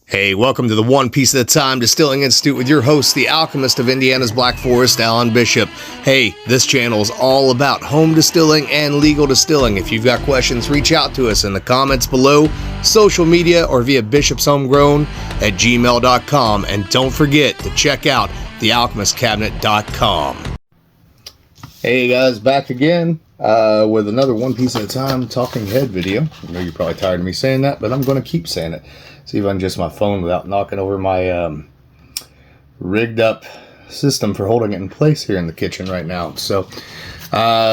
Hey, welcome to the One Piece at a Time Distilling Institute with your host, the alchemist of Indiana's Black Forest, Alan Bishop. Hey, this channel is all about home distilling and legal distilling. If you've got questions, reach out to us in the comments below, social media, or via bishopshomegrown@gmail.com. And don't forget to check out thealchemistcabinet.com. Hey guys, back again with another One Piece at a Time talking head video. I know you're probably tired of me saying that, but I'm going to keep saying it. See if I can adjust my phone without knocking over my rigged up system for holding it in place here in the kitchen right now. So,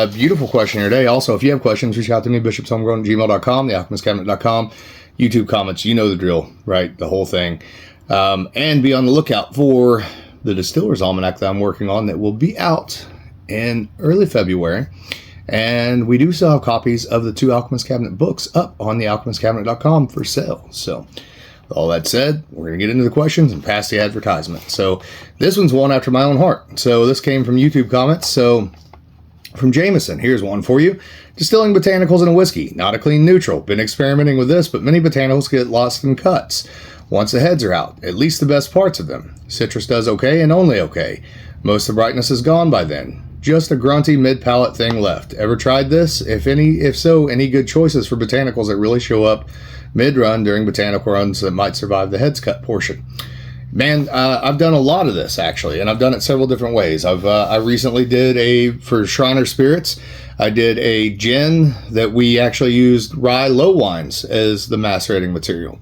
beautiful question here today. Also, if you have questions, reach out to me, bishopshomegrown@gmail.com, thealchemistcabinet.com, YouTube comments, you know the drill, right? The whole thing. And be on the lookout for the Distiller's Almanac that I'm working on that will be out in early February. And we do still have copies of the 2 Alchemist Cabinet books up on thealchemistcabinet.com for sale. So, with all that said, we're going to get into the questions and pass the advertisement. So, this one's one after my own heart. So, this came from YouTube comments. So, from Jameson, here's one for you. Distilling botanicals in a whiskey, not a clean neutral. Been experimenting with this, but many botanicals get lost in cuts once the heads are out, at least the best parts of them. Citrus does okay and only okay. Most of the brightness is gone by then. Just a grunty mid-palate thing left. Ever tried this? If so, any good choices for botanicals that really show up mid-run during botanical runs that might survive the heads cut portion? Man, I've done a lot of this actually, and I've done it several different ways. I recently did for Shriner Spirits, I did a gin that we actually used rye low wines as the macerating material.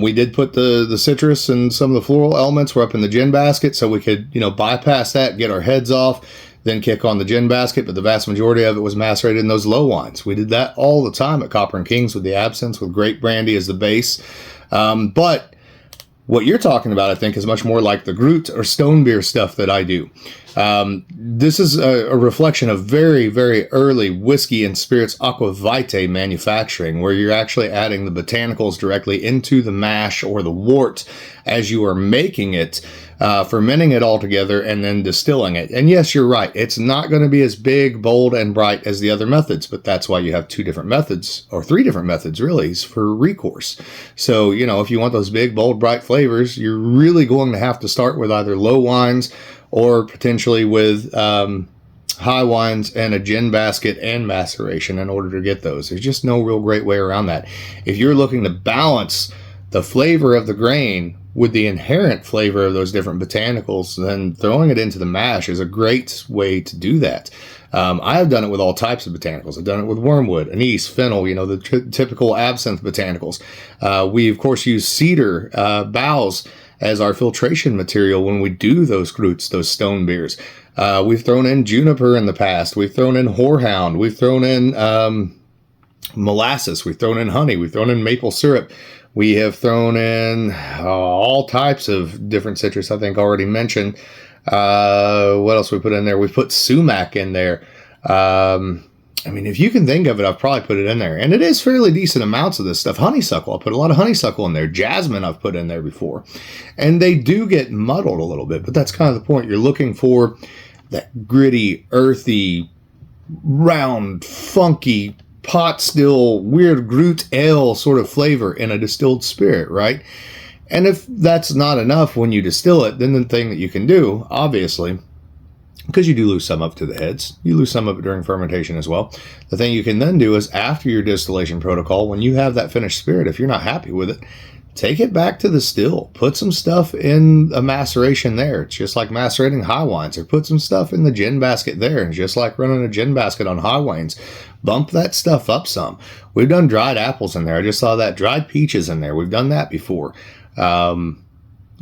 We did put the citrus and some of the floral elements were up in the gin basket, so we could, bypass that, get our heads off, then kick on the gin basket, but the vast majority of it was macerated in those low wines. We did that all the time at Copper and Kings with the absinthe, with grape brandy as the base. But what you're talking about, I think, is much more like the Groot or stone beer stuff that I do. This is a reflection of very, very early whiskey and spirits aqua vitae manufacturing, where you're actually adding the botanicals directly into the mash or the wort as you are making it, fermenting it all together, and then distilling it. And yes, you're right. It's not going to be as big, bold, and bright as the other methods, but that's why you have 2 different methods, or 3 different methods, really, for recourse. So, if you want those big, bold, bright flavors, you're really going to have to start with either low wines or potentially with high wines and a gin basket and maceration in order to get those. There's just no real great way around that. If you're looking to balance the flavor of the grain with the inherent flavor of those different botanicals, then throwing it into the mash is a great way to do that. I have done it with all types of botanicals. I've done it with wormwood, anise, fennel, the typical absinthe botanicals. We, of course, use cedar boughs as our filtration material when we do those Groots, those stone beers. We've thrown in juniper in the past. We've thrown in horehound. We've thrown in molasses. We've thrown in honey. We've thrown in maple syrup. We have thrown in all types of different citrus, I think already mentioned. What else we put in there? We put sumac in there. If you can think of it, I've probably put it in there. And it is fairly decent amounts of this stuff. Honeysuckle, I put a lot of honeysuckle in there. Jasmine, I've put in there before. And they do get muddled a little bit, but that's kind of the point. You're looking for that gritty, earthy, round, funky, pot still, weird Groot ale sort of flavor in a distilled spirit, right? And if that's not enough when you distill it, then the thing that you can do, obviously, because you do lose some of it to the heads, you lose some of it during fermentation as well. The thing you can then do is after your distillation protocol, when you have that finished spirit, if you're not happy with it, take it back to the still. Put some stuff in a maceration there. It's just like macerating high wines. Or put some stuff in the gin basket there. And just like running a gin basket on high wines, bump that stuff up some. We've done dried apples in there. I just saw that. Dried peaches in there. We've done that before. But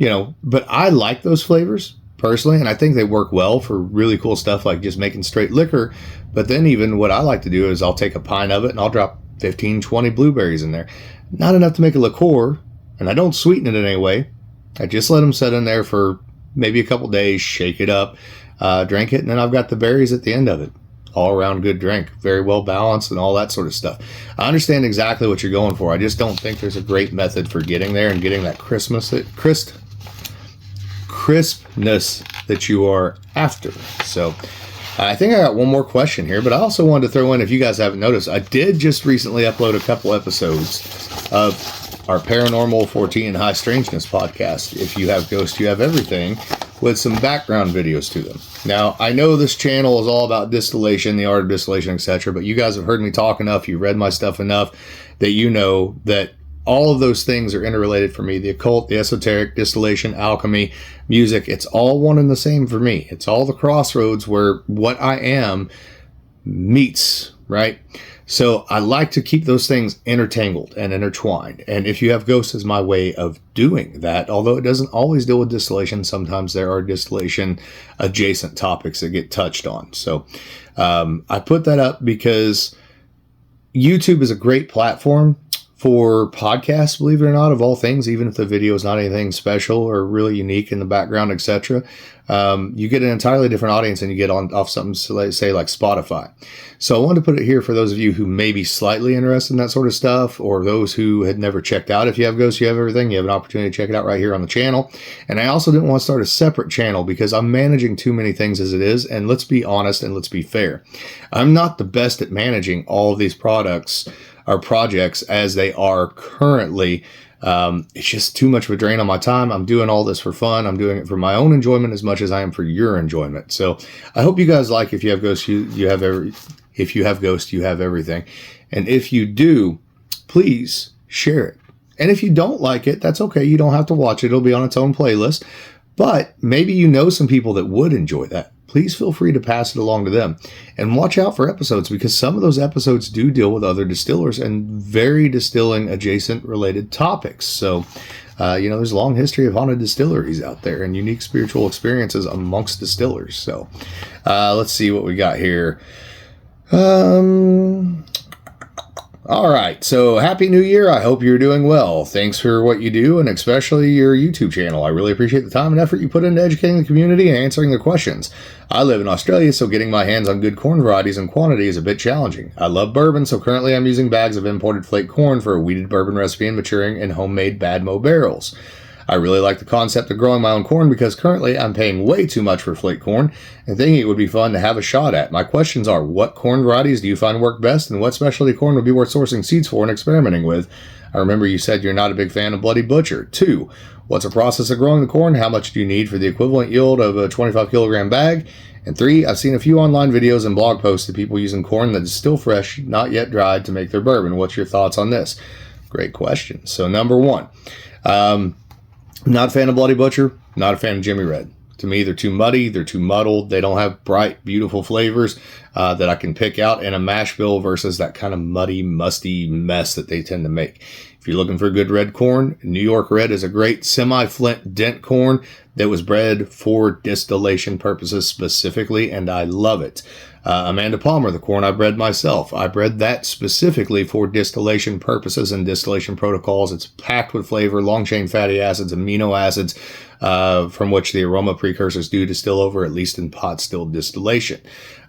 I like those flavors personally, and I think they work well for really cool stuff like just making straight liquor. But then even what I like to do is I'll take a pint of it and I'll drop 15, 20 blueberries in there. Not enough to make a liqueur, and I don't sweeten it in any way. I just let them sit in there for maybe a couple days, shake it up, drink it, and then I've got the berries at the end of it. All around good drink, very well balanced and all that sort of stuff. I understand exactly what you're going for. I just don't think there's a great method for getting there and getting that crispness that you are after. So I think I got one more question here, but I also wanted to throw in, if you guys haven't noticed, I did just recently upload a couple episodes of our Paranormal 14 High Strangeness podcast. If you have ghosts, you have everything, with some background videos to them. Now, I know this channel is all about distillation, the art of distillation, etc., but you guys have heard me talk enough, you've read my stuff enough, that you know that all of those things are interrelated for me. The occult, the esoteric, distillation, alchemy, music, it's all one and the same for me. It's all the crossroads where what I am meets, right? So I like to keep those things intertangled and intertwined. And if you have ghosts, is my way of doing that. Although it doesn't always deal with distillation. Sometimes there are distillation adjacent topics that get touched on. So I put that up because YouTube is a great platform for podcasts, believe it or not, of all things, even if the video is not anything special or really unique in the background, etc. You get an entirely different audience than you get off something, say, like Spotify. So I wanted to put it here for those of you who may be slightly interested in that sort of stuff, or those who had never checked out. If you have ghosts, you have everything. You have an opportunity to check it out right here on the channel. And I also didn't want to start a separate channel because I'm managing too many things as it is. And let's be honest and let's be fair. I'm not the best at managing all of these products or projects as they are currently. It's just too much of a drain on my time. I'm doing all this for fun. I'm doing it for my own enjoyment as much as I am for your enjoyment. So I hope you guys like If You Have Ghosts, you have if you have ghosts, you have everything. And if you do, please share it. And if you don't like it, that's okay. You don't have to watch it. It'll be on its own playlist. But maybe you know some people that would enjoy that. Please feel free to pass it along to them. And watch out for episodes, because some of those episodes do deal with other distillers and very distilling adjacent related topics. So, there's a long history of haunted distilleries out there and unique spiritual experiences amongst distillers. So let's see what we got here. All right, so Happy New Year. I hope you're doing well. Thanks for what you do, and especially your YouTube channel. I really appreciate the time and effort you put into educating the community and answering the questions. I live in Australia, so getting my hands on good corn varieties and quantity is a bit challenging. I love bourbon, so currently I'm using bags of imported flake corn for a wheated bourbon recipe and maturing in homemade Badmo barrels. I really like the concept of growing my own corn because currently I'm paying way too much for flake corn and thinking it would be fun to have a shot at. My questions are, what corn varieties do you find work best, and what specialty corn would be worth sourcing seeds for and experimenting with? I remember you said you're not a big fan of Bloody Butcher. 2, what's the process of growing the corn? How much do you need for the equivalent yield of a 25 kilogram bag? And 3, I've seen a few online videos and blog posts of people using corn that is still fresh, not yet dried, to make their bourbon. What's your thoughts on this? Great question. So number 1, not a fan of Bloody Butcher, not a fan of Jimmy Red. To me, they're too muddy, they're too muddled, they don't have bright, beautiful flavors that I can pick out in a mash bill versus that kind of muddy, musty mess that they tend to make. If you're looking for good red corn, New York Red is a great semi-flint dent corn that was bred for distillation purposes specifically, and I love it. Amanda Palmer, the corn I bred myself, I bred that specifically for distillation purposes and distillation protocols. It's packed with flavor, long-chain fatty acids, amino acids, from which the aroma precursors do distill over, at least in pot still distillation.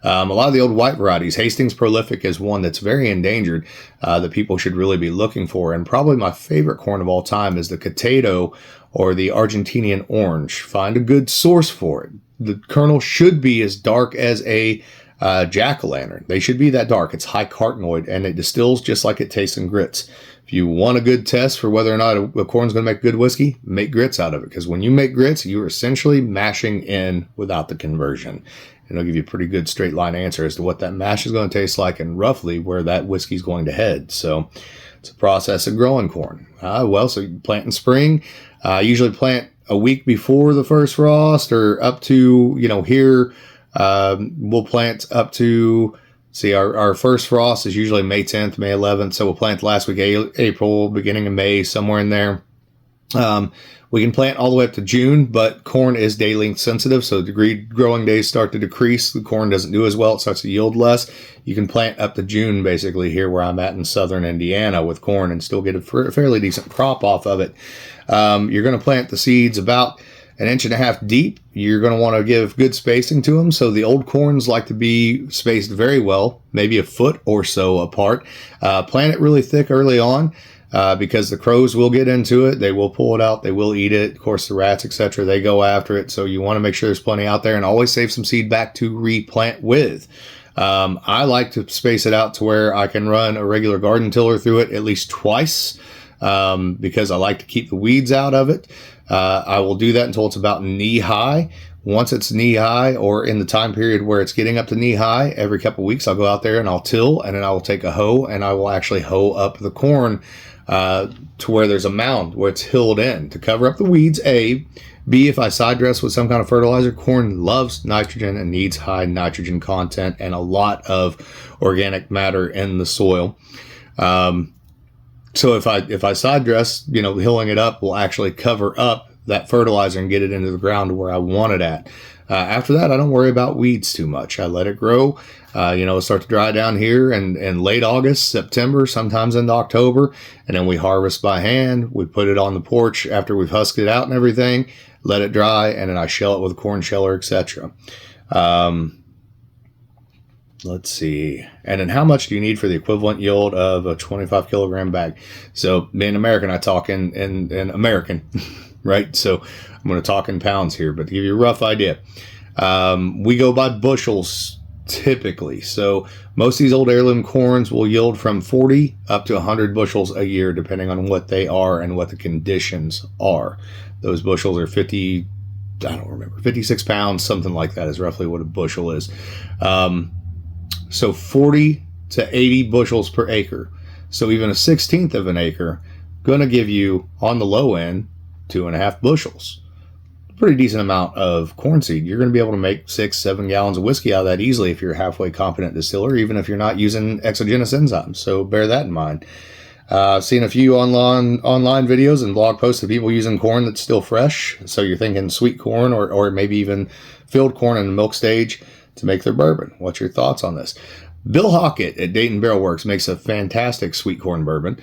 A lot of the old white varieties, Hastings Prolific is one that's very endangered that people should really be looking for. And probably my favorite corn of all time is the Cateto or the Argentinian Orange. Find a good source for it. The kernel should be as dark as a jack-o'-lantern. They should be that dark. It's high carotenoid, and it distills just like it tastes in grits. If you want a good test for whether or not a corn's going to make good whiskey, make grits out of it. Because when you make grits, you're essentially mashing in without the conversion. And it'll give you a pretty good straight line answer as to what that mash is going to taste like and roughly where that whiskey's going to head. So it's a process of growing corn. So you plant in spring. I usually plant a week before the first frost, or up to, here, we'll plant up to, our first frost is usually May 10th, May 11th. So we'll plant the last week of April, beginning of May, somewhere in there. We can plant all the way up to June, but corn is day length sensitive. So degree growing days start to decrease. The corn doesn't do as well. It starts to yield less. You can plant up to June, basically, here where I'm at in southern Indiana with corn, and still get a fairly decent crop off of it. You're going to plant the seeds about 1.5 inches deep. You're going to want to give good spacing to them. So the old corns like to be spaced very well, maybe a foot or so apart. Plant it really thick early on. Because the crows will get into it. They will pull it out. They will eat it. Of course, the rats, etc., they go after it. So you want to make sure there's plenty out there, and always save some seed back to replant with. I like to space it out to where I can run a regular garden tiller through it at least twice. because I like to keep the weeds out of it. I will do that until it's about knee high. Once it's knee high, or in the time period where it's getting up to knee high, every couple of weeks I'll go out there and I'll till, and then I will take a hoe and I will actually hoe up the corn to where there's a mound where it's hilled in to cover up the weeds. A. B, if I side dress with some kind of fertilizer, corn loves nitrogen and needs high nitrogen content and a lot of organic matter in the soil. So if I side dress, hilling it up will actually cover up that fertilizer and get it into the ground to where I want it at. After that, I don't worry about weeds too much. I let it grow. Start to dry down here in late August, September, sometimes into October, and then we harvest by hand. We put it on the porch after we've husked it out and everything, let it dry, and then I shell it with a corn sheller, etc. Let's see. And then how much do you need for the equivalent yield of a 25 kilogram bag? So being American, I talk in American, right? So I'm going to talk in pounds here, but to give you a rough idea, we go by bushels typically. So most of these old heirloom corns will yield from 40 up to 100 bushels a year, depending on what they are and what the conditions are. Those bushels are 56 pounds, something like that is roughly what a bushel is. So 40 to 80 bushels per acre. So even a 1/16 of an acre going to give you, on the low end, 2.5 bushels. Pretty decent amount of corn seed. You're going to be able to make 6-7 gallons of whiskey out of that easily if you're a halfway competent distiller, even if you're not using exogenous enzymes. So bear that in mind. I've seen a few online videos and blog posts of people using corn that's still fresh. So you're thinking sweet corn or maybe even filled corn in the milk stage to make their bourbon. What's your thoughts on this? Bill Hockett at Dayton Barrel Works makes a fantastic sweet corn bourbon.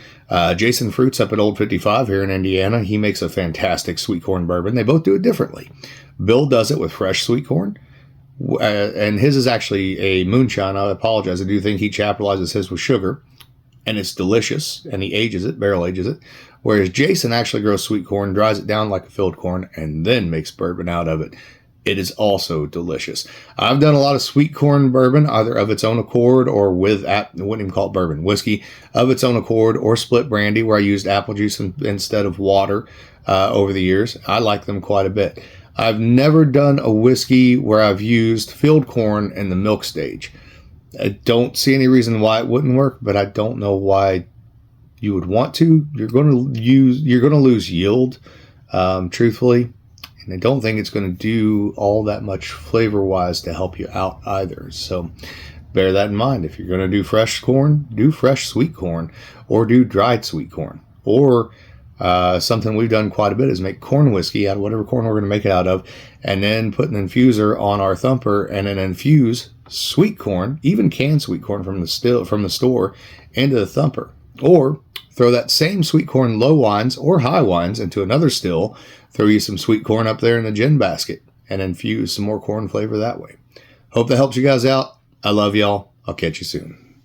Jason Fruits up at Old 55 here in Indiana, he makes a fantastic sweet corn bourbon. They both do it differently. Bill does it with fresh sweet corn, and his is actually a moonshine. I apologize. I do think he chaptalizes his with sugar, and it's delicious, and he ages it, barrel ages it. Whereas Jason actually grows sweet corn, dries it down like a filled corn, and then makes bourbon out of it. It is also delicious. I've done a lot of sweet corn bourbon, either of its own accord or with, I wouldn't even call it bourbon, whiskey of its own accord, or split brandy where I used apple juice instead of water over the years. I like them quite a bit. I've never done a whiskey where I've used filled corn in the milk stage. I don't see any reason why it wouldn't work, but I don't know why you would want to. You're going to lose yield, truthfully. And I don't think it's going to do all that much flavor-wise to help you out either. So bear that in mind. If you're going to do fresh corn, do fresh sweet corn, or do dried sweet corn. Or something we've done quite a bit is make corn whiskey out of whatever corn we're going to make it out of, and then put an infuser on our thumper and then infuse sweet corn, even canned sweet corn from the store, into the thumper. Or throw that same sweet corn low wines or high wines into another still, throw you some sweet corn up there in the gin basket, and infuse some more corn flavor that way. Hope that helps you guys out. I love y'all. I'll catch you soon.